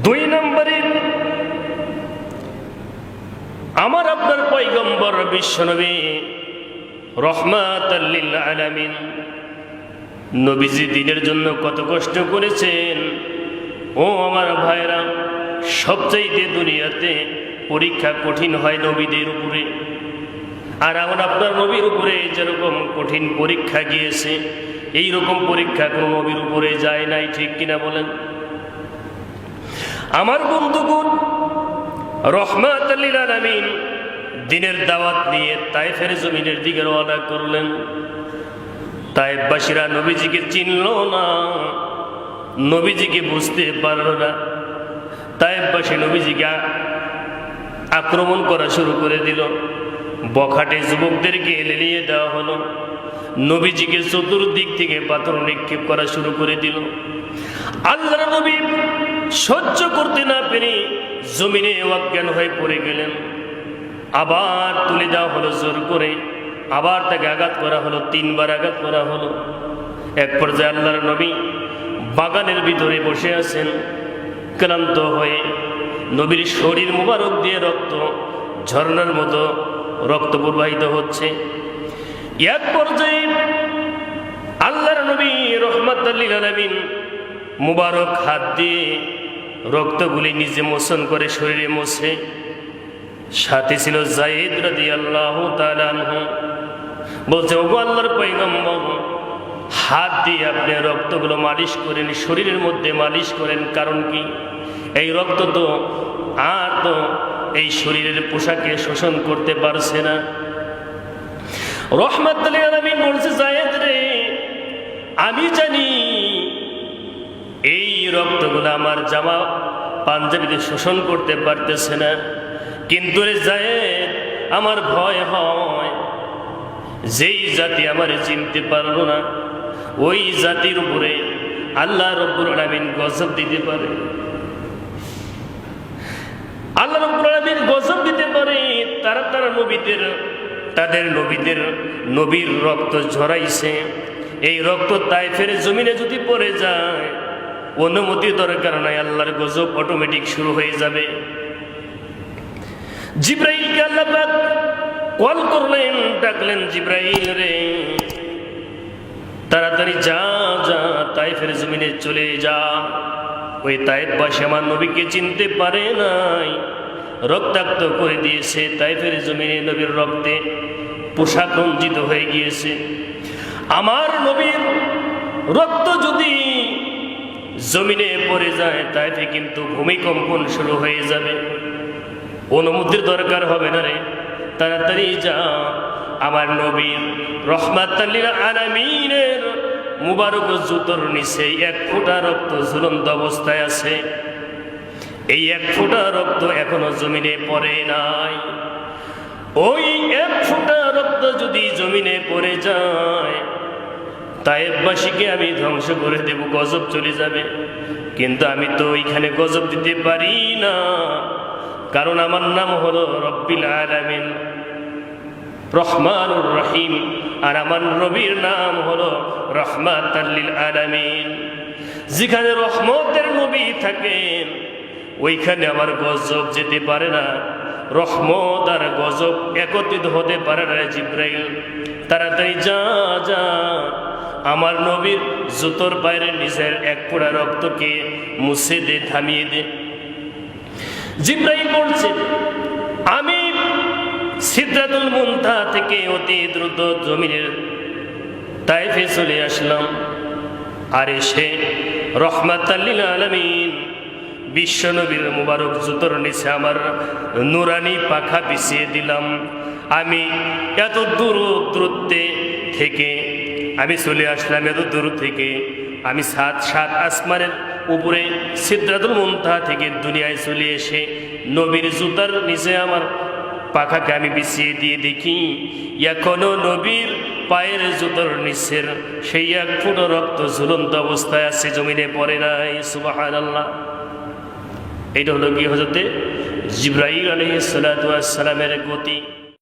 দুই নম্বরে আমার আপনার পয়গম্বর বিশ্বনবী রহমাতাল লিল আলামিন নবীজি দ্বীনের জন্য কত কষ্ট করেছেন। ও আমার ভাইরা, সবচাইতে দুনিয়াতে পরীক্ষা কঠিন হয় নবীদের উপরে, আর আমার আপনার নবীর উপরে যেরকম কঠিন পরীক্ষা গিয়েছে এই রকম পরীক্ষা কোনো নবীর উপরে যায় নাই, ঠিক কিনা বলেন? আমার বন্ধুগণ, রহমাতাল লিল আলামিন দ্বীনের দাওয়াত নিয়ে তায়েফের জমিনের দিকে রওনা করলেন। তায়েফবাসীরা নবীজিকে চিনল না, নবীজিকে বুঝতে পারল না। তায়েফবাসী নবীজিকে আক্রমণ করা শুরু করে দিল। বখাটে যুবকদেরকে লেলিয়ে দেওয়া হলো। নবীজিকে চতুর্দিক থেকে পাথর নিক্ষেপ করা শুরু করে দিল। আল্লাহর নবী সহ্য করতে না পেরে জমিনে অজ্ঞান হয়ে পড়ে গেলেন। আবার তুলে দেওয়া হলো জোর করে, আবার তাকে আঘাত করা হলো, 3 বার আঘাত করা হলো। এক পর্যায়ে আল্লাহর নবী বাগানের ভিতরে বসে আছেন ক্লান্ত হয়ে। নবীর শরীর মুবারক দিয়ে রক্ত ঝর্ণার মতো রক্ত প্রবাহিত হচ্ছে। এক পর্যায়ে আল্লাহর নবী রহমাতাল লিল আলামিন মুবারক হাত দিয়ে রক্তগুলি নিজে মোচন করে শরীরে মোছে। সাথে ছিল যায়েদ রাদিয়াল্লাহু তাআলা আনহু। বলছে, ওগো আল্লাহর পয়গম্বর, হাত দিয়ে আপনি রক্তগুলো মালিশ করেন, শরীরের মধ্যে মালিশ করেন, কারণ কি? এই রক্ত তো আর তো এই শরীরের পোশাকে শোষণ করতে পারছে না। রহমাতুল লিল আলামিন বলছে, যায়েদ রে, আমি জানি এই রক্তগুলো আমার জামা পাঞ্জাবিতে শোষণ করতে পারতেছে না, কিন্তু রে যায়েদ, আমার ভয় হয় যেই জাতি আমার চিনতে পারলো না ওই জাতির উপরে আল্লাহ রব্বুল আলামিন গজব দিতে পারে। আল্লাহ রব্বুল আলামিন গজব দিতে পারে। তারা তাদের নবীর রক্ত ঝরাইছে। এই রক্ত তায়েফের জমিনে যদি পড়ে যায়, অনুমতি দরকার নাই, আল্লাহর গজব অটোমেটিক শুরু হয়ে যাবে। জিব্রাইলকে আল্লাহ পাক কল করলেন, ডাকলেন, জিব্রাইল রে, তাড়াতাড়ি যা যা তায়েফের জমিনে চলে যা। ওই তায়েফবাসী আমার নবীকে চিনতে পারে নাই, রক্তাক্ত করে দিয়েছে। তায়েফের জমিনে নবীর রক্তে পোশাক রঞ্জিত হয়ে গিয়েছে। আমার নবীর রক্ত যদি জমিনে পড়ে যায়, তাইতে কিন্তু ভূমিকম্পন শুরু হয়ে যাবে। অনুমতির দরকার হবে না রে, তাড়াতাড়ি যা। আমার নবীর রহমাতাল লিল আলামিনের মুবারক জুতোর নিচে 1 ফোঁটা রক্ত ঝুলন্ত অবস্থায় আছে। এই 1 ফোঁটা রক্ত এখনো জমিনে পড়ে নাই। ওই 1 ফোঁটা রক্ত যদি জমিনে পড়ে যায়, তায়েফবাসীকে আমি ধ্বংস করে দেব, গজব চলে যাবে। কিন্তু আমি তো ওইখানে গজব দিতে পারি না, কারণ আমার নাম হলো রব্বিল আলামিন, রহমানুর রহিম, আর আমার নবীর নাম হলো রহমাতাল লিল আলামিন। যেখানে রহমতের নবী থাকেন ওইখানে আমার গজব যেতে পারে না। রহমত আর গজব একত্রিত হতে পারে না। জিব্রাইল, তাড়াতাড়ি যা যা, আমার নবীর জুতোর বাইরের নিচের 1 ফোঁটা রক্তকে মুছে দে, থামিয়ে দে। জিব্রাইল বলছে, আমি সিদরাতুল মুনতাহা থেকে অতি দ্রুত জমিনের তায়েফে চলে আসলাম। আর এসে রহমাতাল লিল আলামিন বিশ্বনবীর মুবারক জুতোর নিচে আমার নুরানি পাখা বিছিয়ে দিলাম। আমি এত দূরত্বে থেকে আমি চলে আসলাম, এত দূর থেকে আমি 7 আসমানের উপরে সিদরাতুল মুনতাহা থেকে দুনিয়ায় চলে এসে নবীর জুতার নিচে আমার পাখাকে আমি বিছিয়ে দিয়ে দেখি এখনো নবীর পায়ের জুতোর নিচের সেই 1 ফোঁটা রক্ত ঝুলন্ত অবস্থায় আছে, জমিনে পড়ে নাই। সুবহানাল্লাহ। এটা হলো কি হযরতে জিবরাইল আলাইহিস সালাতু ওয়াস সালামের গতি।